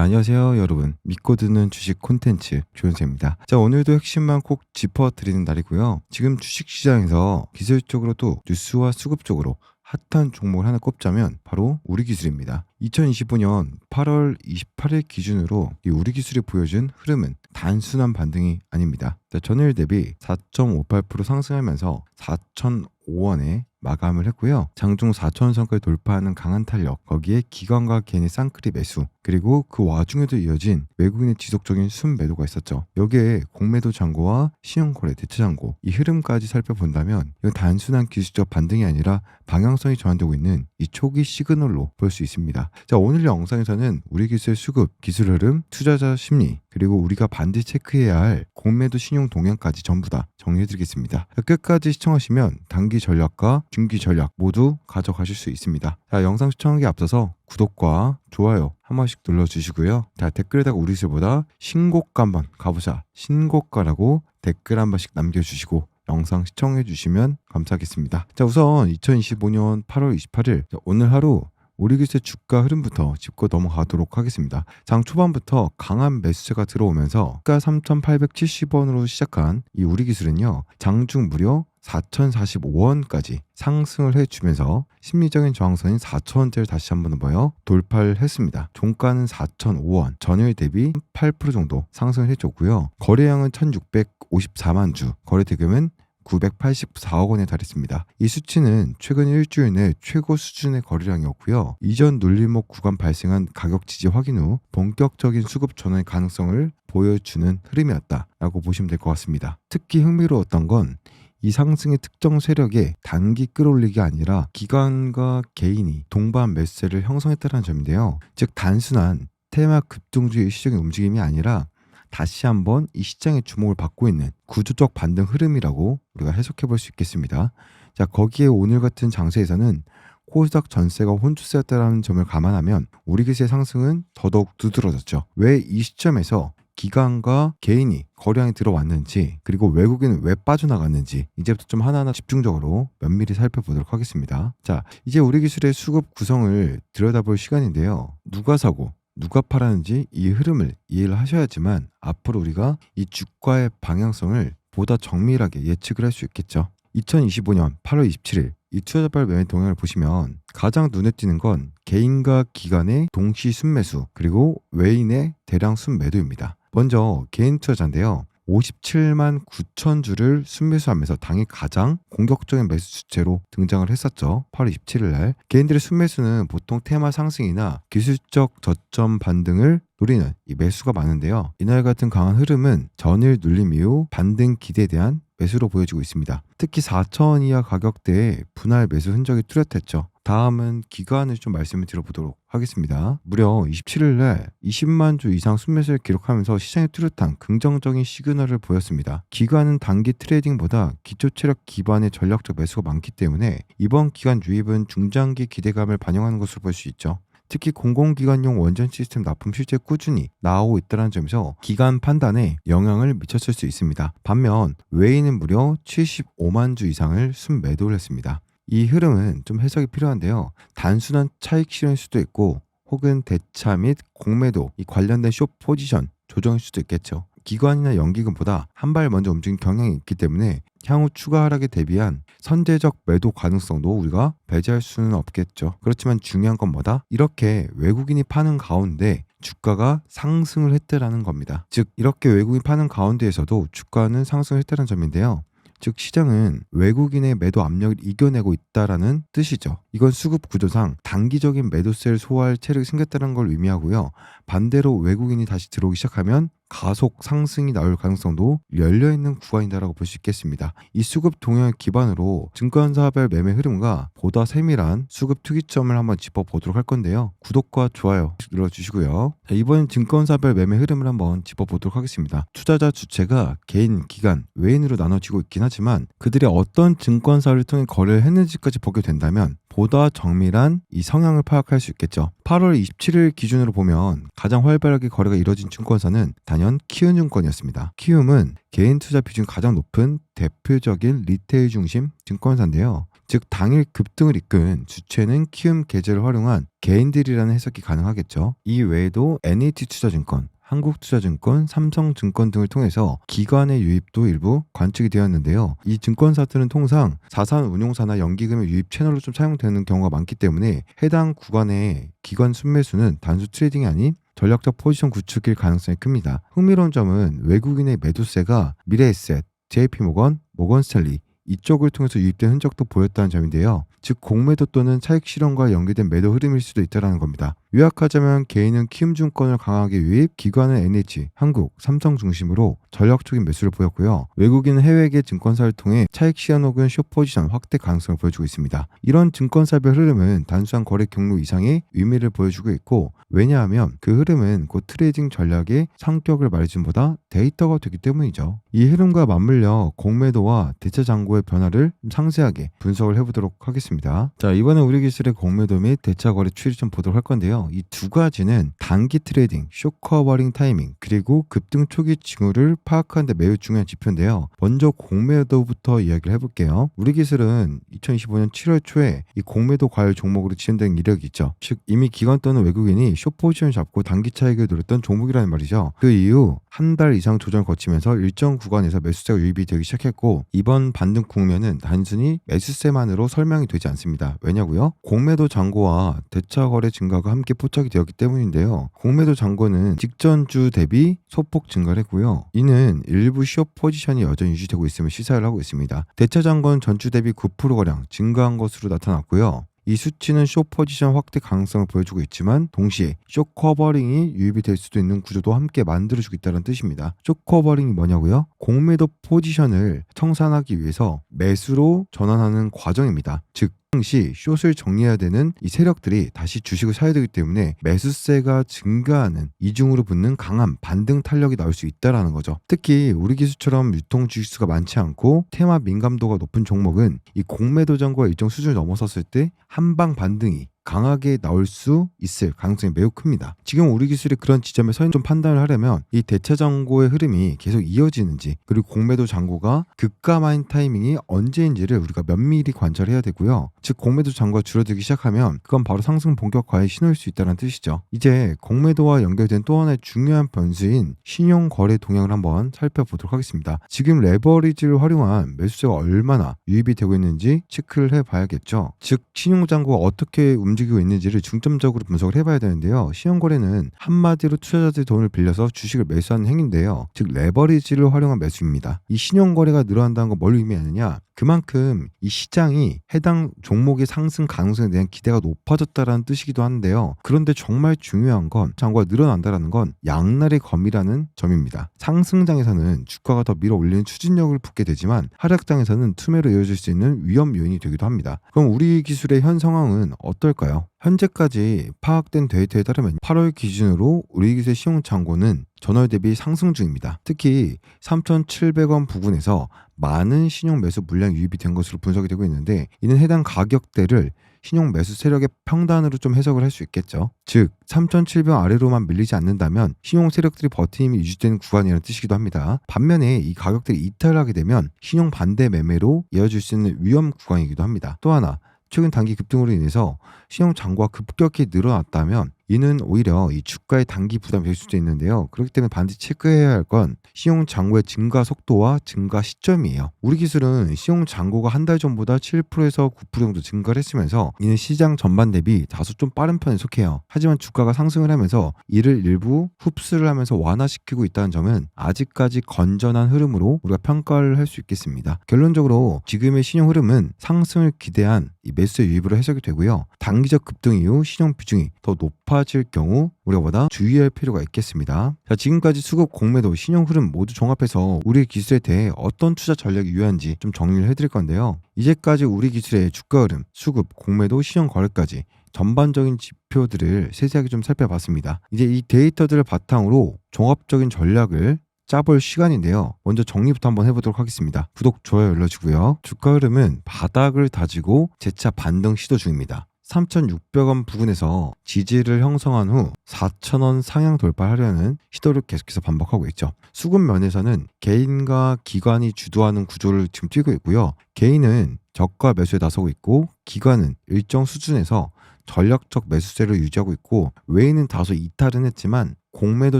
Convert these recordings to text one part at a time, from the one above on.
안녕하세요 여러분. 믿고 듣는 주식 콘텐츠 조현세입니다. 자, 오늘도 핵심만 꼭 짚어드리는 날이고요. 지금 주식시장에서 기술적으로도 뉴스와 수급적으로 핫한 종목을 하나 꼽자면 바로 우리기술입니다. 2025년 8월 28일 기준으로 이 우리기술이 보여준 흐름은 단순한 반등이 아닙니다. 전일 대비 4.58% 상승하면서 4,005원에 마감을 했고요. 장중 4,000원 선까지 돌파하는 강한 탄력, 거기에 기관과 개인의 쌍끌이 매수, 그리고 그 와중에도 이어진 외국인의 지속적인 순매도가 있었죠. 여기에 공매도 잔고와 신용거래 대체 잔고, 이 흐름까지 살펴본다면 이건 단순한 기술적 반등이 아니라 방향성이 전환되고 있는 이 초기 시그널로 볼 수 있습니다. 자, 오늘 영상에서는 우리기술 수급, 기술 흐름, 투자자 심리, 그리고 우리가 반드시 체크해야 할 공매도 신용 동향까지 전부 다 정리해드리겠습니다. 끝까지 시청하시면 단기 전략과 중기 전략 모두 가져가실 수 있습니다. 자, 영상 시청하기 앞서서 구독과 좋아요 한 번씩 눌러주시고요. 자, 댓글에다가 우리기술보다 신고가 한번 가보자, 신고가라고 댓글 한 번씩 남겨주시고 영상 시청해주시면 감사하겠습니다. 자, 우선 2025년 8월 28일 오늘 하루 우리기술 주가 흐름부터 짚고 넘어가도록 하겠습니다. 장 초반부터 강한 매수세가 들어오면서 주가 3,870원으로 시작한 이 우리기술은요, 장중 무려 4,045원까지 상승을 해주면서 심리적인 저항선인 4,000원대를 다시 한번 돌파를 했습니다. 종가는 4,005원, 전일 대비 8% 정도 상승을 해줬고요. 거래량은 1,654만 주, 거래 대금은 984억 원에 달했습니다. 이 수치는 최근 일주일 내 최고 수준의 거래량이었고요. 이전 눌림목 구간 발생한 가격 지지 확인 후 본격적인 수급 전환의 가능성을 보여주는 흐름이었다라고 보시면 될 것 같습니다. 특히 흥미로웠던 건 이 상승의 특정 세력의 단기 끌어올리기가 아니라 기관과 개인이 동반 매수세를 형성했다는 점인데요. 즉 단순한 테마 급등주의 시장의 움직임이 아니라 다시 한번 이 시장의 주목을 받고 있는 구조적 반등 흐름이라고 우리가 해석해 볼 수 있겠습니다. 자, 거기에 오늘 같은 장세에서는 코스닥 전세가 혼주세였다는 점을 감안하면 우리기술의 상승은 더더욱 두드러졌죠. 왜 이 시점에서 기관과 개인이 거래량이 들어왔는지, 그리고 외국인은 왜 빠져나갔는지 이제부터 좀 하나하나 집중적으로 면밀히 살펴보도록 하겠습니다. 자, 이제 우리기술의 수급 구성을 들여다볼 시간인데요. 누가 사고 누가 팔았는지 이 흐름을 이해를 하셔야지만 앞으로 우리가 이 주가의 방향성을 보다 정밀하게 예측을 할 수 있겠죠. 2025년 8월 27일 이 투자자별 매매 동향을 보시면 가장 눈에 띄는 건 개인과 기관의 동시 순매수, 그리고 외인의 대량 순매도입니다. 먼저 개인 투자자인데요. 57만 9천 주를 순매수하면서 당일 가장 공격적인 매수 주체로 등장을 했었죠. 8월 27일 날 개인들의 순매수는 보통 테마 상승이나 기술적 저점 반등을 노리는 이 매수가 많은데요. 이날 같은 강한 흐름은 전일 눌림 이후 반등 기대에 대한 매수로 보여지고 있습니다. 특히 4,000원 이하 가격대에 분할 매수 흔적이 뚜렷했죠. 다음은 기관을 좀 말씀을 드려보도록 하겠습니다. 무려 27일날 20만 주 이상 순매수를 기록하면서 시장에 뚜렷한 긍정적인 시그널을 보였습니다. 기관은 단기 트레이딩보다 기초 체력 기반의 전략적 매수가 많기 때문에 이번 기간 유입은 중장기 기대감을 반영하는 것으로 볼 수 있죠. 특히 공공기관용 원전 시스템 납품 실제 꾸준히 나오고 있다는 점에서 기관 판단에 영향을 미쳤을 수 있습니다. 반면 외인은 무려 75만 주 이상을 순매도를 했습니다. 이 흐름은 좀 해석이 필요한데요. 단순한 차익 실현일 수도 있고, 혹은 대차 및 공매도 이 관련된 숏 포지션 조정일 수도 있겠죠. 기관이나 연기금보다 한 발 먼저 움직인 경향이 있기 때문에 향후 추가 하락에 대비한 선제적 매도 가능성도 우리가 배제할 수는 없겠죠. 그렇지만 중요한 건 뭐다? 이렇게 외국인이 파는 가운데 주가가 상승을 했다라는 겁니다. 즉 이렇게 외국인이 파는 가운데에서도 주가는 상승을 했다는 점인데요. 즉 시장은 외국인의 매도 압력을 이겨내고 있다라는 뜻이죠. 이건 수급 구조상 단기적인 매도세를 소화할 체력이 생겼다는 걸 의미하고요. 반대로 외국인이 다시 들어오기 시작하면 가속 상승이 나올 가능성도 열려있는 구간이다라고 볼 수 있겠습니다. 이 수급 동향을 기반으로 증권사별 매매 흐름과 보다 세밀한 수급 특이점을 한번 짚어보도록 할 건데요. 구독과 좋아요 눌러주시고요. 자, 이번 증권사별 매매 흐름을 한번 짚어보도록 하겠습니다. 투자자 주체가 개인, 기관, 외인으로 나눠지고 있긴 하지만 그들이 어떤 증권사를 통해 거래를 했는지까지 보게 된다면 보다 정밀한 이 성향을 파악할 수 있겠죠. 8월 27일 기준으로 보면 가장 활발하게 거래가 이뤄진 증권사는 단연 키움증권이었습니다. 키움은 개인 투자 비중이 가장 높은 대표적인 리테일 중심 증권사인데요. 즉 당일 급등을 이끈 주체는 키움 계좌를 활용한 개인들이라는 해석이 가능하겠죠. 이 외에도 NH투자증권, 한국투자증권, 삼성증권 등을 통해서 기관의 유입도 일부 관측이 되었는데요. 이 증권사들은 통상 자산운용사나 연기금의 유입 채널로 좀 사용되는 경우가 많기 때문에 해당 구간의 기관 순매수는 단순 트레이딩이 아닌 전략적 포지션 구축일 가능성이 큽니다. 흥미로운 점은 외국인의 매도세가 미래에셋, JP모건, 모건스탠리 이쪽을 통해서 유입된 흔적도 보였다는 점인데요. 즉 공매도 또는 차익 실현과 연계된 매도 흐름일 수도 있다는 겁니다. 요약하자면 개인은 키움증권을 강하게 유입, 기관은 NH, 한국, 삼성 중심으로 전략적인 매수를 보였고요. 외국인은 해외계 증권사를 통해 차익 실현 혹은 숏포지션 확대 가능성을 보여주고 있습니다. 이런 증권사별 흐름은 단순한 거래 경로 이상의 의미를 보여주고 있고, 왜냐하면 그 흐름은 곧 트레이딩 전략의 성격을 말해줌보다 데이터가 되기 때문이죠. 이 흐름과 맞물려 공매도와 대체 잔고의 변화를 상세하게 분석을 해보도록 하겠습니다. 자, 이번에 우리 기술의 공매도 및 대차 거래 추이를 좀 보도록 할 건데요. 이 두 가지는 단기 트레이딩, 숏커버링 타이밍, 그리고 급등 초기 징후를 파악하는 데 매우 중요한 지표인데요. 먼저 공매도부터 이야기를 해볼게요. 우리 기술은 2025년 7월 초에 이 공매도 과열 종목으로 지정된 이력이 있죠. 즉 이미 기관 또는 외국인이 숏포지션을 잡고 단기 차익을 노렸던 종목이라는 말이죠. 그 이후 한 달 이상 조정을 거치면서 일정 구간에서 매수세가 유입이 되기 시작했고, 이번 반등 국면은 단순히 매수세만으로 설명이 되지 않습니다. 왜냐고요? 공매도 잔고와 대차 거래 증가가 함께 포착이 되었기 때문인데요. 공매도 잔고는 직전주 대비 소폭 증가를 했고요. 이는 일부 숏 포지션이 여전히 유지되고 있음을 시사를 하고 있습니다. 대차 잔고는 전주 대비 9%가량 증가한 것으로 나타났고요. 이 수치는 숏 포지션 확대 가능성을 보여주고 있지만 동시에 숏 커버링이 유입이 될 수도 있는 구조도 함께 만들어주고 있다는 뜻입니다. 숏 커버링이 뭐냐고요? 공매도 포지션을 청산하기 위해서 매수로 전환하는 과정입니다. 즉 당시 숏을 정리해야 되는 이 세력들이 다시 주식을 사야 되기 때문에 매수세가 증가하는 이중으로 붙는 강한 반등 탄력이 나올 수 있다는 거죠. 특히 우리 기술처럼 유통 주식수가 많지 않고 테마 민감도가 높은 종목은 이 공매도 잔고가 일정 수준을 넘어섰을 때 한방 반등이 강하게 나올 수 있을 가능성이 매우 큽니다. 지금 우리 기술이 그런 지점에서 좀 판단을 하려면 이 대차 잔고의 흐름이 계속 이어지는지, 그리고 공매도 잔고가 급감한 타이밍이 언제인지를 우리가 면밀히 관찰해야 되고요. 즉 공매도 잔고가 줄어들기 시작하면 그건 바로 상승 본격화의 신호일 수 있다는 뜻이죠. 이제 공매도와 연결된 또 하나의 중요한 변수인 신용 거래 동향을 한번 살펴보도록 하겠습니다. 지금 레버리지를 활용한 매수세가 얼마나 유입이 되고 있는지 체크를 해봐야겠죠. 즉 신용 잔고가 어떻게 움직이고 있는지를 중점적으로 분석을 해봐야 되는데요. 신용거래는 한마디로 투자자들의 돈을 빌려서 주식을 매수하는 행위인데요. 즉 레버리지를 활용한 매수입니다. 이 신용거래가 늘어난다는 건 뭘 의미하느냐? 그만큼 이 시장이 해당 종목의 상승 가능성에 대한 기대가 높아졌다는 뜻이기도 한데요. 그런데 정말 중요한 건 잔고가 늘어난다는 건 양날의 검이라는 점입니다. 상승장에서는 주가가 더 밀어 올리는 추진력을 붙게 되지만 하락장에서는 투매로 이어질 수 있는 위험 요인이 되기도 합니다. 그럼 우리 기술의 현 상황은 어떨까요? 현재까지 파악된 데이터에 따르면 8월 기준으로 우리 기술의 신용 잔고는 전월 대비 상승 중입니다. 특히 3,700원 부근에서 많은 신용 매수 물량이 유입이 된 것으로 분석이 되고 있는데, 이는 해당 가격대를 신용 매수 세력의 평단으로 좀 해석을 할 수 있겠죠. 즉 3,700원 아래로만 밀리지 않는다면 신용 세력들이 버티임이 유지되는 구간이라는 뜻이기도 합니다. 반면에 이 가격들이 이탈하게 되면 신용 반대 매매로 이어질 수 있는 위험 구간이기도 합니다. 또 하나, 최근 단기 급등으로 인해서 신용 잔고가 급격히 늘어났다면 이는 오히려 이 주가의 단기 부담이 될 수도 있는데요. 그렇기 때문에 반드시 체크해야 할 건 신용 잔고의 증가 속도와 증가 시점이에요. 우리 기술은 신용 잔고가 한 달 전보다 7%에서 9% 정도 증가를 했으면서 이는 시장 전반 대비 다소 좀 빠른 편에 속해요. 하지만 주가가 상승을 하면서 이를 일부 흡수를 하면서 완화시키고 있다는 점은 아직까지 건전한 흐름으로 우리가 평가를 할 수 있겠습니다. 결론적으로 지금의 신용 흐름은 상승을 기대한 이 매수의 유입으로 해석이 되고요. 단기적 급등 이후 신용 비중이 더 높아질 경우 우리가 주의할 필요가 있겠습니다. 자, 지금까지 수급, 공매도, 신용 흐름 모두 종합해서 우리 기술에 대해 어떤 투자 전략이 유효한지 좀 정리를 해드릴 건데요. 이제까지 우리 기술의 주가 흐름, 수급, 공매도, 신용 거래까지 전반적인 지표들을 세세하게 좀 살펴봤습니다. 이제 이 데이터들을 바탕으로 종합적인 전략을 짜볼 시간인데요. 먼저 정리부터 한번 해보도록 하겠습니다. 구독, 좋아요 눌러주고요. 주가 흐름은 바닥을 다지고 재차 반등 시도 중입니다. 3,600원 부근에서 지지를 형성한 후 4,000원 상향 돌파하려는 시도를 계속해서 반복하고 있죠. 수급 면에서는 개인과 기관이 주도하는 구조를 지금 띄고 있고요. 개인은 저가 매수에 나서고 있고 기관은 일정 수준에서 전략적 매수세를 유지하고 있고 외인은 다소 이탈은 했지만 공매도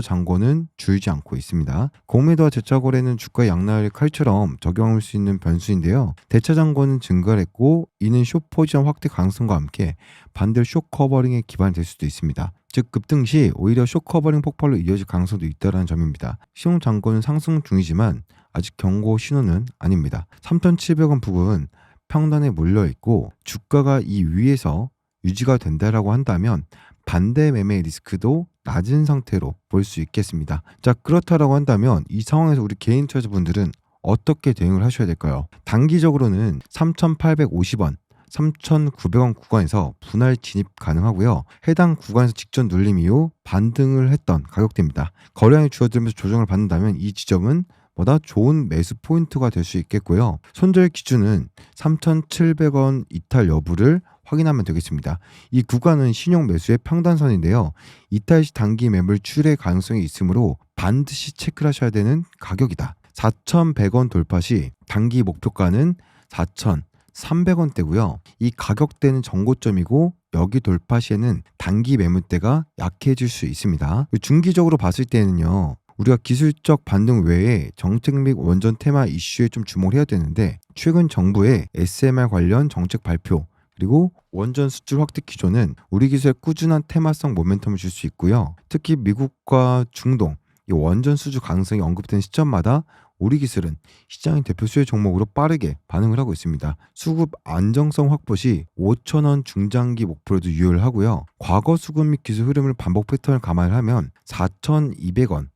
잔고는 줄지 않고 있습니다. 공매도와 대차 거래는 주가 양날 칼처럼 적용할 수 있는 변수인데요. 대차 잔고는 증가를 했고 이는 숏 포지션 확대 가능성과 함께 반대로 숏 커버링의 기반이 될 수도 있습니다. 즉 급등 시 오히려 숏 커버링 폭발로 이어질 가능성도 있다는 점입니다. 신용 잔고는 상승 중이지만 아직 경고 신호는 아닙니다. 3,700원 부근 평단에 몰려 있고 주가가 이 위에서 유지가 된다라고 한다면 반대 매매 리스크도 낮은 상태로 볼 수 있겠습니다. 자, 그렇다라고 한다면 이 상황에서 우리 개인 투자자분들은 어떻게 대응을 하셔야 될까요? 단기적으로는 3,850원, 3,900원 구간에서 분할 진입 가능하고요. 해당 구간에서 직전 눌림 이후 반등을 했던 가격대입니다. 거래량이 줄어들면서 조정을 받는다면 이 지점은 보다 좋은 매수 포인트가 될 수 있겠고요. 손절 기준은 3,700원 이탈 여부를 확인하면 되겠습니다. 이 구간은 신용 매수의 평단선인데요. 이탈 시 단기 매물 출회 가능성이 있으므로 반드시 체크를 하셔야 되는 가격이다. 4,100원 돌파 시 단기 목표가는 4,300원대고요. 이 가격대는 정고점이고 여기 돌파 시에는 단기 매물대가 약해질 수 있습니다. 중기적으로 봤을 때는요. 우리가 기술적 반등 외에 정책 및 원전 테마 이슈에 좀 주목을 해야 되는데 최근 정부의 SMR 관련 정책 발표 그리고 원전 수출 확대 기조는 우리 기술에 꾸준한 테마성 모멘텀을 줄 수 있고요. 특히 미국과 중동 이 원전 수주 가능성이 언급된 시점마다 우리 기술은 시장의 대표 수혜 종목으로 빠르게 반응을 하고 있습니다. 수급 안정성 확보 시 5,000원 중장기 목표로도 유효를 하고요. 과거 수급 및 기술 흐름을 반복 패턴을 감안을 하면 4,200원,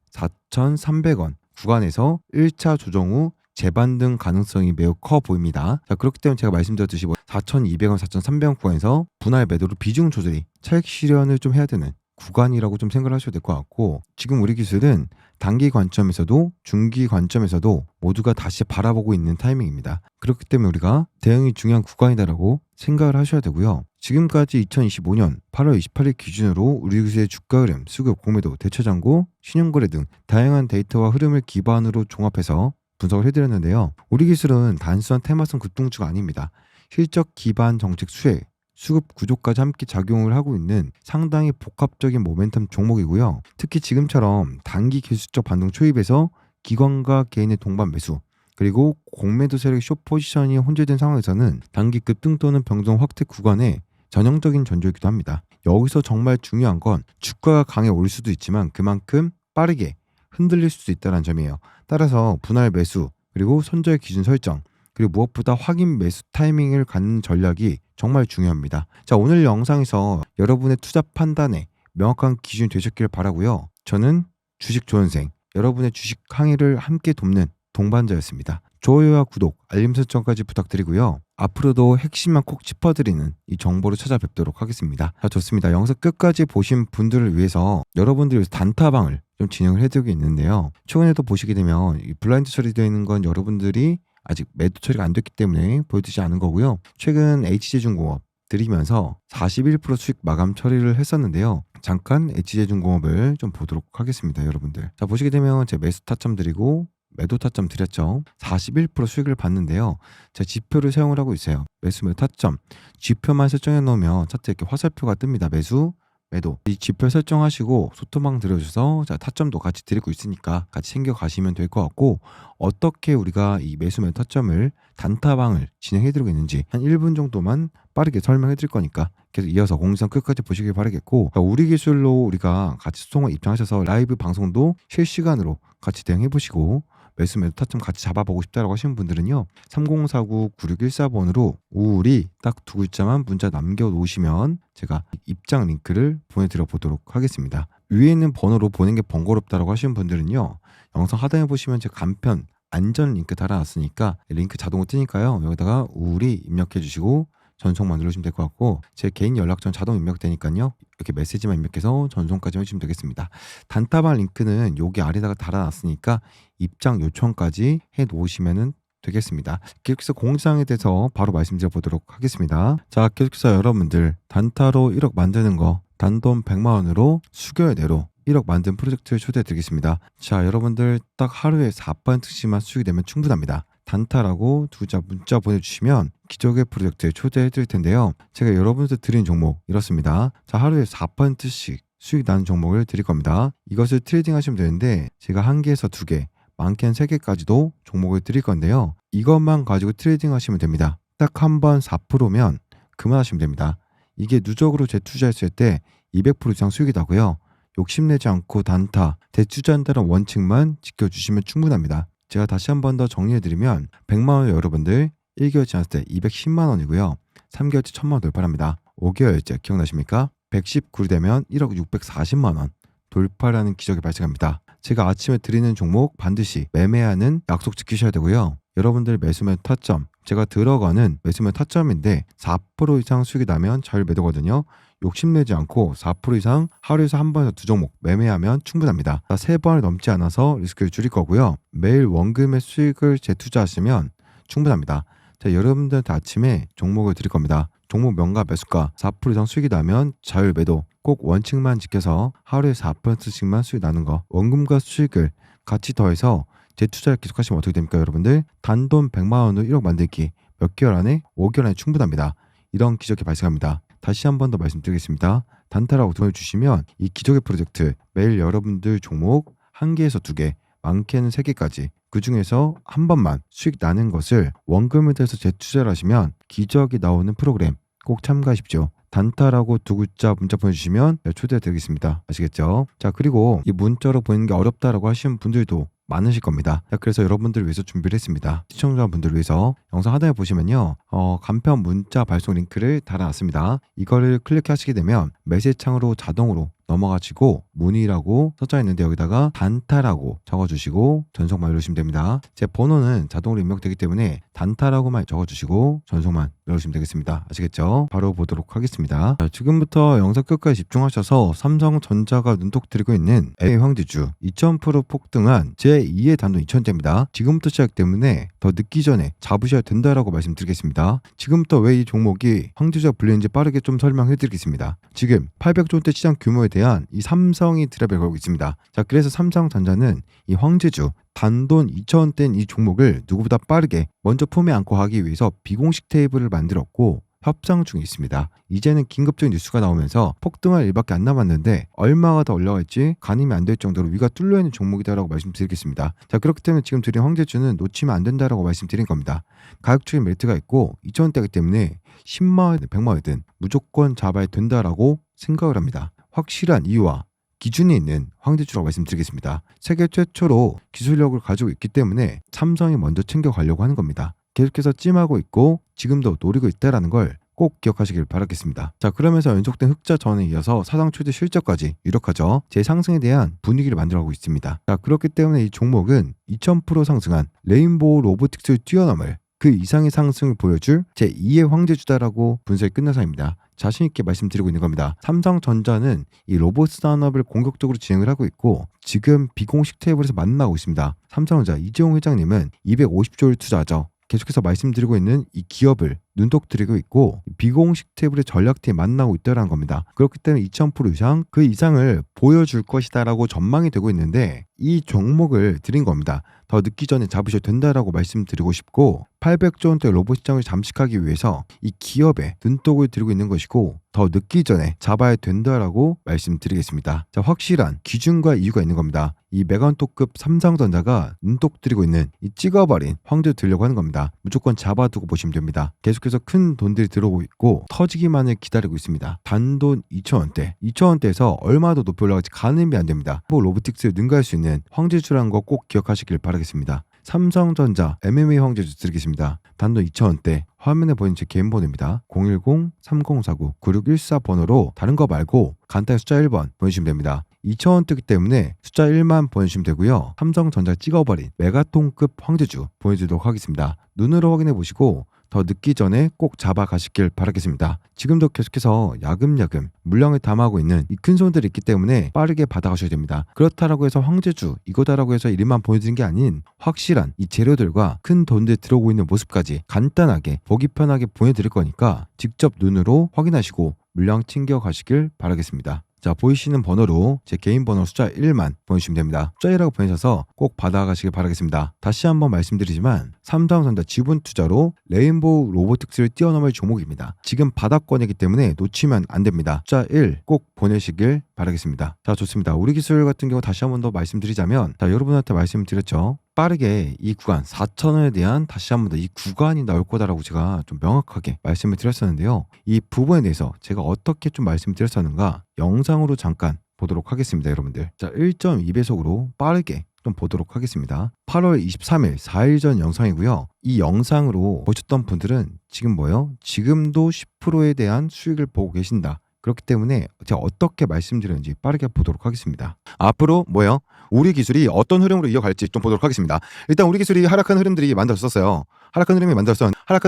4,300원 구간에서 1차 조정 후 재반등 가능성이 매우 커 보입니다. 자, 그렇기 때문에 제가 말씀드렸듯이 4,200원, 4,300원 구간에서 분할 매도로 비중 조절이 차익 실현을 좀 해야 되는 구간이라고 좀 생각을 하셔도 될 것 같고 지금 우리 기술은 단기 관점에서도 중기 관점에서도 모두가 다시 바라보고 있는 타이밍입니다. 그렇기 때문에 우리가 대응이 중요한 구간이다라고 생각을 하셔야 되고요. 지금까지 2025년 8월 28일 기준으로 우리 기술의 주가 흐름, 수급, 공매도, 대차 잔고, 신용거래 등 다양한 데이터와 흐름을 기반으로 종합해서 분석을 해드렸는데요. 우리 기술은 단순한 테마성 급등주가 아닙니다. 실적 기반 정책 수혜, 수급 구조까지 함께 작용을 하고 있는 상당히 복합적인 모멘텀 종목이고요. 특히 지금처럼 단기 기술적 반등 초입에서 기관과 개인의 동반 매수 그리고 공매도 세력의 숏 포지션이 혼재된 상황에서는 단기 급등 또는 변동 확대 구간에 전형적인 전조이기도 합니다. 여기서 정말 중요한 건 주가가 강해 올 수도 있지만 그만큼 빠르게 흔들릴 수도 있다는 점이에요. 따라서 분할 매수 그리고 손절 기준 설정 그리고 무엇보다 확인 매수 타이밍을 갖는 전략이 정말 중요합니다. 자, 오늘 영상에서 여러분의 투자 판단에 명확한 기준이 되셨길 바라고요. 저는 주식 조연생, 여러분의 주식 항해를 함께 돕는 동반자였습니다. 좋아요와 구독, 알림 설정까지 부탁드리고요. 앞으로도 핵심만 콕 짚어드리는 이 정보로 찾아뵙도록 하겠습니다. 자, 좋습니다. 영상 끝까지 보신 분들을 위해서 여러분들 위해서 단타방을 좀 진행을 해드리고 있는데요. 최근에도 보시게 되면 이 블라인드 처리되어 있는 건 여러분들이 아직 매도 처리가 안 됐기 때문에 보여드리지 않은 거고요. 최근 HJ중공업 드리면서 41% 수익 마감 처리를 했었는데요. 잠깐 HJ중공업을 좀 보도록 하겠습니다. 여러분들. 자, 보시게 되면 제 매수 타점 드리고 매도 타점 드렸죠. 41% 수익을 봤는데요. 제가 지표를 사용을 하고 있어요. 매수 매도 타점 지표만 설정해 놓으면 차트에 이렇게 화살표가 뜹니다. 매수 매도 이 지표 설정하시고 소토방 들여주셔서 자, 타점도 같이 드리고 있으니까 같이 챙겨 가시면 될 것 같고 어떻게 우리가 이 매수 매도 타점을 단타방을 진행해 드리고 있는지 한 1분 정도만 빠르게 설명해 드릴 거니까 계속 이어서 공지선 끝까지 보시길 바라겠고 우리 기술로 우리가 같이 소통을 입장하셔서 라이브 방송도 실시간으로 같이 대응해 보시고 매수 매도 타점 같이 잡아보고 싶다라고 하시는 분들은요 3049-9614번으로 우리 딱 두 글자만 문자 남겨놓으시면 제가 입장 링크를 보내드려 보도록 하겠습니다. 위에 있는 번호로 보낸 게 번거롭다라고 하시는 분들은요 영상 하단에 보시면 제가 간편 안전 링크 달아놨으니까 링크 자동으로 뜨니까요 여기다가 우리 입력해 주시고 전송만 누르시면 될 것 같고 제 개인 연락처는 자동 입력되니까요. 이렇게 메시지만 입력해서 전송까지 해주시면 되겠습니다. 단타방 링크는 여기 아래다가 달아놨으니까 입장 요청까지 해 놓으시면 되겠습니다. 계속해서 공지사항에 대해서 바로 말씀드려 보도록 하겠습니다. 자, 계속해서 여러분들 단타로 1억 만드는 거 단돈 100만 원으로 수개월 내로 1억 만든 프로젝트를 초대해 드리겠습니다. 자, 여러분들 딱 하루에 4%씩만 수익이 되면 충분합니다. 단타라고 두 자 문자 보내주시면 기적의 프로젝트에 초대해 드릴 텐데요. 제가 여러분들 드린 종목 이렇습니다. 자, 하루에 4%씩 수익 나는 종목을 드릴 겁니다. 이것을 트레이딩 하시면 되는데 제가 1개에서 2개, 많게는 3개까지도 종목을 드릴 건데요. 이것만 가지고 트레이딩 하시면 됩니다. 딱 한 번 4%면 그만하시면 됩니다. 이게 누적으로 재투자했을 때 200% 이상 수익이 나고요. 욕심내지 않고 단타, 대투자한다는 원칙만 지켜주시면 충분합니다. 제가 다시 한 번 더 정리해드리면 100만 원 여러분들 1개월치 지났을 때 210만 원이고요. 3개월치 1000만 원 돌파합니다. 5개월째 기억나십니까? 119일 되면 1억 640만 원 돌파라는 기적이 발생합니다. 제가 아침에 드리는 종목 반드시 매매하는 약속 지키셔야 되고요. 여러분들 매수면 타점, 제가 들어가는 매수면 타점인데 4% 이상 수익이 나면 자율 매도거든요. 욕심내지 않고 4% 이상 하루에서 한 번에서 두 종목 매매하면 충분합니다. 3번을 넘지 않아서 리스크를 줄일 거고요. 매일 원금의 수익을 재투자하시면 충분합니다. 자, 여러분들한테 아침에 종목을 드릴 겁니다. 종목 명가 매수가 4% 이상 수익이 나면 자율 매도, 꼭 원칙만 지켜서 하루에 4%씩만 수익 나는 거, 원금과 수익을 같이 더해서 재투자를 계속하시면 어떻게 됩니까 여러분들? 단돈 100만 원으로 1억 만들기 몇 개월 안에 5개월 안에 충분합니다. 이런 기적이 발생합니다. 다시 한 번 더 말씀드리겠습니다. 단타라고 보내주시면 이 기적의 프로젝트 매일 여러분들 종목 1개에서 2개, 많게는 3개까지 그 중에서 한 번만 수익 나는 것을 원금을 대해서 재투자를 하시면 기적이 나오는 프로그램 꼭 참가하십시오. 단타라고 두 글자 문자 보내주시면 초대해 드리겠습니다. 아시겠죠? 자, 그리고 이 문자로 보내는 게 어렵다라고 하시는 분들도 많으실 겁니다. 그래서 여러분들을 위해서 준비를 했습니다. 시청자분들을 위해서 영상 하단에 보시면요. 간편 문자 발송 링크를 달아놨습니다. 이거를 클릭하시게 되면 메시지 창으로 자동으로 넘어가시고 문의라고 써져 있는데 여기다가 단타라고 적어주시고 전송만 누르시면 됩니다. 제 번호는 자동으로 입력되기 때문에 단타라고만 적어주시고 전송만 누르시면 되겠습니다. 아시겠죠? 바로 보도록 하겠습니다. 자, 지금부터 영상 끝까지 집중하셔서 삼성전자가 눈독 들이고 있는 LA 황제주 2000% 폭등한 제2의 단돈 2000대입니다. 지금부터 시작 때문에 더 늦기 전에 잡으셔야 된다라고 말씀드리겠습니다. 지금부터 왜 이 종목이 황제주가 불리는지 빠르게 좀 설명해 드리겠습니다. 지금 800조 원대 시장 규모에 대한 이 삼성이 드랍을 걸고 있습니다. 자, 그래서 삼성전자는 이 황제주 단돈 2,000원대인 이 종목을 누구보다 빠르게 먼저 품에 안고 하기 위해서 비공식 테이블을 만들었고 협상 중에 있습니다. 이제는 긴급적인 뉴스가 나오면서 폭등할 일밖에 안 남았는데 얼마가 더 올라갈지 가늠이 안 될 정도로 위가 뚫려 있는 종목이다라고 말씀드리겠습니다. 자, 그렇기 때문에 지금 드린 황제주는 놓치면 안 된다라고 말씀드린 겁니다. 가격적인 메리트가 있고 2,000원대이기 때문에 10만 원이든 100만 원이든 무조건 잡아야 된다라고 생각을 합니다. 확실한 이유와 기준이 있는 황제주라고 말씀드리겠습니다. 세계 최초로 기술력을 가지고 있기 때문에 삼성이 먼저 챙겨가려고 하는 겁니다. 계속해서 찜하고 있고 지금도 노리고 있다라는 걸 꼭 기억하시길 바라겠습니다. 자, 그러면서 연속된 흑자 전에 이어서 사상 최대 실적까지 유력하죠. 재상승에 대한 분위기를 만들어가고 있습니다. 자, 그렇기 때문에 이 종목은 2000% 상승한 레인보우 로보틱스를 뛰어넘을 그 이상의 상승을 보여줄 제2의 황제주다라고 분석이 끝나서입니다. 자신있게 말씀드리고 있는 겁니다. 삼성전자는 이 로봇 산업을 공격적으로 진행을 하고 있고 지금 비공식 테이블에서 만나고 있습니다. 삼성전자 이재용 회장님은 250조를 투자하죠. 계속해서 말씀드리고 있는 이 기업을 눈독 들이고 있고 비공식 테이블의 전략팀이 만나고 있다는 겁니다. 그렇기 때문에 2000% 이상 그 이상을 보여줄 것이다라고 전망이 되고 있는데 이 종목을 드린 겁니다. 더 늦기 전에 잡으셔도 된다라고 말씀드리고 싶고 800조 원대 로봇 시장을 잠식하기 위해서 이 기업에 눈독을 들이고 있는 것이고 더 늦기 전에 잡아야 된다라고 말씀드리겠습니다. 자, 확실한 기준과 이유가 있는 겁니다. 이 메가톤급 삼성전자가 눈독 들이고 있는 이 찍어버린 황제를 들려고 하는 겁니다. 무조건 잡아두고 보시면 됩니다. 계속해서 큰 돈들이 들어오고 있고 터지기만을 기다리고 있습니다. 단돈 2,000원대 2,000원대에서 얼마 더 높이 올라갈지 가늠이 안 됩니다. 로보틱스를 능가할 수 있는 황제주라는 거 꼭 기억하시길 바라겠습니다. 삼성전자 MMA 황제주 드리겠습니다. 단돈 2,000원대 화면에 보이는 제 개인 번호입니다. 010-3049-9614 번호로 다른 거 말고 간단히 숫자 1번 보내주시면 됩니다. 2,000원대이기 때문에 숫자 1만 보내주시면 되고요. 삼성전자 찍어버린 메가톤급 황제주 보내주도록 하겠습니다. 눈으로 확인해 보시고 더 늦기 전에 꼭 잡아가시길 바라겠습니다. 지금도 계속해서 야금야금 물량을 담아오고 있는 이 큰 손들이 있기 때문에 빠르게 받아가셔야 됩니다. 그렇다라고 해서 황제주 이거다라고 해서 이름만 보여드린 게 아닌 확실한 이 재료들과 큰 돈들 들어오고 있는 모습까지 간단하게 보기 편하게 보여드릴 거니까 직접 눈으로 확인하시고 물량 챙겨가시길 바라겠습니다. 자, 보이시는 번호로 제 개인 번호 숫자 1만 보내주시면 됩니다. 숫자 1이라고 보내셔서 꼭 받아가시길 바라겠습니다. 다시 한번 말씀드리지만 삼성전자 지분 투자로 레인보우 로보틱스를 뛰어넘을 종목입니다. 지금 바닥권이기 때문에 놓치면 안 됩니다. 숫자 1 꼭 보내시길 바라겠습니다. 자, 좋습니다. 우리 기술 같은 경우 다시 한번 더 말씀드리자면, 자, 여러분한테 말씀드렸죠. 빠르게 이 구간 4,000원에 대한 다시 한번 더 이 구간이 나올 거다라고 제가 좀 명확하게 말씀을 드렸었는데요. 이 부분에 대해서 제가 어떻게 좀 말씀을 드렸었는가 영상으로 잠깐 보도록 하겠습니다, 여러분들. 자, 1.2배속으로 빠르게 좀 보도록 하겠습니다. 8월 23일 4일 전 영상이고요. 이 영상으로 보셨던 분들은 지금 뭐예요? 지금도 10%에 대한 수익을 보고 계신다. 그렇기 때문에 제가 어떻게 말씀드렸는지 빠르게 보도록 하겠습니다. 앞으로 뭐예요? 우리 기술이 어떤 흐름으로 이어갈지 좀 보도록 하겠습니다. 일단 우리 기술이 하락한 흐름들이 만들었었어요. 하락한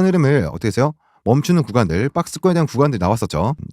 흐름을 어떻게 했어요? 멈추는 구간들, 박스권에 대한 구간들이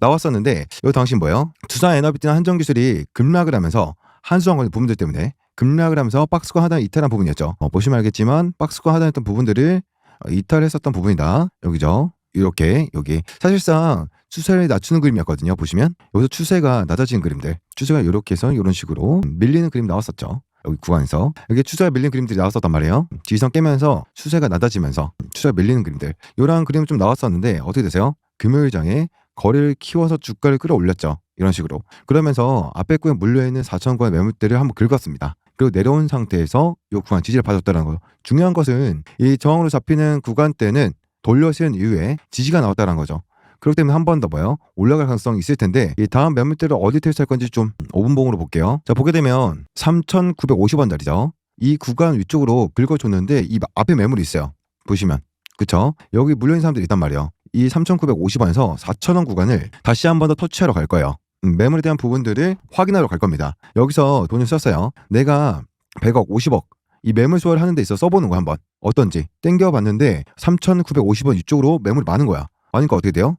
나왔었는데 여기 당시 뭐예요? 두산에너비티나 한전기술이 급락을 하면서 한수원권 부분들 때문에 급락을 하면서 박스권 하단 이탈한 부분이었죠. 보시면 알겠지만 박스권 하단했던 부분들을 이탈했었던 부분이다. 여기죠. 이렇게 여기 사실상 추세를 낮추는 그림이었거든요. 보시면 여기서 추세가 낮아지는 그림들, 추세가 이렇게 해서 이런 식으로 밀리는 그림 나왔었죠. 여기 구간에서 여기 추세가 밀리는 그림들이 나왔었단 말이에요. 지지선 깨면서 추세가 낮아지면서 추세가 밀리는 그림들, 이러한 그림 좀 나왔었는데 어떻게 되세요? 금요일장에 거래를 키워서 주가를 끌어올렸죠. 이런 식으로. 그러면서 앞에 구에 물려있는 4,000원의 매물대를 한번 긁었습니다. 그리고 내려온 상태에서 이 구간 지지를 받았다는 거죠. 중요한 것은 이 저항으로 잡히는 구간대는 돌려세운 이후에 지지가 나왔다는 거죠. 그렇기 때문에 한 번 더 뭐예요? 올라갈 가능성이 있을 텐데 이 다음 매물대를 어디 테스트할 건지 좀 5분봉으로 볼게요. 자, 보게 되면 3,950원짜리죠. 이 구간 위쪽으로 긁어줬는데 이 앞에 매물이 있어요. 보시면. 그쵸? 여기 물려있는 사람들이 있단 말이에요. 이 3,950원에서 4,000원 구간을 다시 한 번 더 터치하러 갈 거예요. 매물에 대한 부분들을 확인하러 갈 겁니다. 여기서 돈을 썼어요. 내가 100억, 50억 이 매물 소화를 하는 데 있어 써보는 거야. 한번 어떤지 땡겨봤는데 3,950원 이쪽으로 매물이 많은 거야. 많으니까 어떻게 돼요?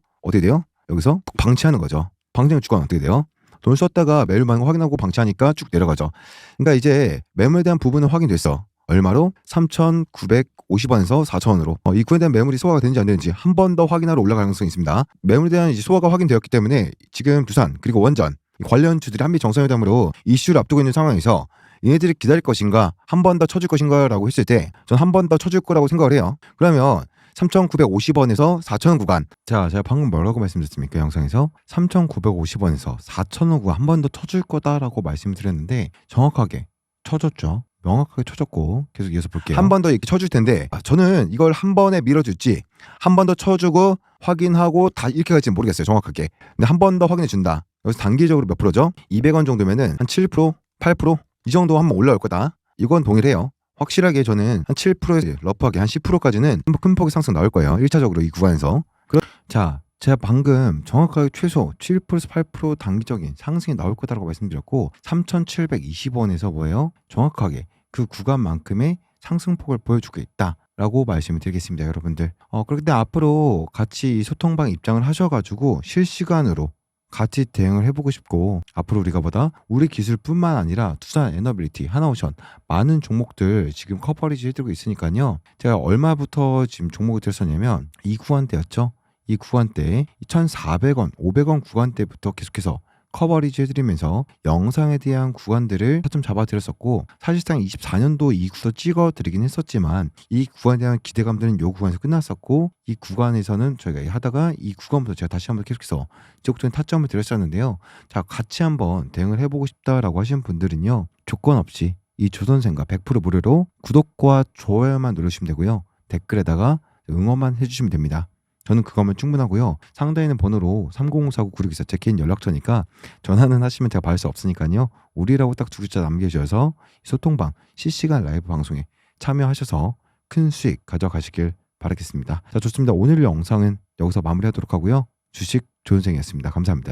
여기서 방치하는 거죠. 방치하는 주가는 어떻게 돼요? 돈을 썼다가 매물 많은 거 확인하고 방치하니까 쭉 내려가죠. 그러니까 이제 매물에 대한 부분은 확인됐어. 얼마로? 3,950원에서 4,000원으로. 이 구간에 대한 매물이 소화가 되는지 안 되는지 한 번 더 확인하러 올라갈 가능성이 있습니다. 매물에 대한 이제 소화가 확인되었기 때문에 지금 두산 그리고 원전 관련 주들이 한미 정상회담으로 이슈를 앞두고 있는 상황에서 얘네들이 기다릴 것인가, 한 번 더 쳐줄 것인가라고 했을 때 전 한 번 더 쳐줄 거라고 생각을 해요. 그러면 3,950원에서 4,000원 구간. 자, 제가 방금 뭐라고 말씀드렸습니까? 영상에서 3,950원에서 4,000원 구간 한 번 더 쳐줄 거다라고 말씀드렸는데 정확하게 쳐줬죠. 명확하게 쳐줬고 계속 이어서 볼게요. 한 번 더 이렇게 쳐줄 텐데 저는 이걸 한 번에 밀어줄지 한 번 더 쳐주고 확인하고 다 이렇게 갈지 모르겠어요. 정확하게. 근데 한 번 더 확인해 준다. 여기서 단기적으로 몇 프로죠? 200원 정도면은 한 7%, 8%? 이 정도 한번 올라올 거다. 이건 동일해요. 확실하게 저는 한 7%에서 러프하게 한 10%까지는 큰 폭의 상승 나올 거예요. 1차적으로 이 구간에서. 자, 제가 방금 정확하게 최소 7%에서 8% 단기적인 상승이 나올 거다라고 말씀드렸고 3,720원에서 뭐예요? 정확하게 그 구간만큼의 상승폭을 보여주고 있다라고 말씀을 드리겠습니다, 여러분들. 그렇기 때문에 앞으로 같이 이 소통방 입장을 하셔가지고 실시간으로 같이 대응을 해보고 싶고, 앞으로 우리가 보다 우리 기술뿐만 아니라 투산 에너빌리티, 하나오션 많은 종목들 지금 커버리지 해드리고 있으니까요. 제가 얼마부터 지금 종목을 들었었냐면 이 구간대였죠. 이 구간대 2,400원, 500원 구간대부터 계속해서 커버리지 해드리면서 영상에 대한 구간들을 좀 잡아드렸었고, 사실상 24년도 이 구도 찍어드리긴 했었지만 이 구간에 대한 기대감들은 이 구간에서 끝났었고, 이 구간에서는 저희가 하다가 이 구간부터 제가 다시 한번 계속해서 지속적인 타점을 드렸었는데요. 자, 같이 한번 대응을 해보고 싶다라고 하시는 분들은요, 조건 없이 이 조선생과 100% 무료로 구독과 좋아요만 누르시면 되고요. 댓글에다가 응원만 해주시면 됩니다. 저는 그거면 충분하고요. 상단에 있는 번호로 3049-9624 제 개인 연락처니까 전화는 하시면 제가 받을 수 없으니까요. 우리라고 딱 2글자 남겨주셔서 소통방 실시간 라이브 방송에 참여하셔서 큰 수익 가져가시길 바라겠습니다. 자, 좋습니다. 오늘 영상은 여기서 마무리하도록 하고요. 주식 조은생이었습니다. 감사합니다.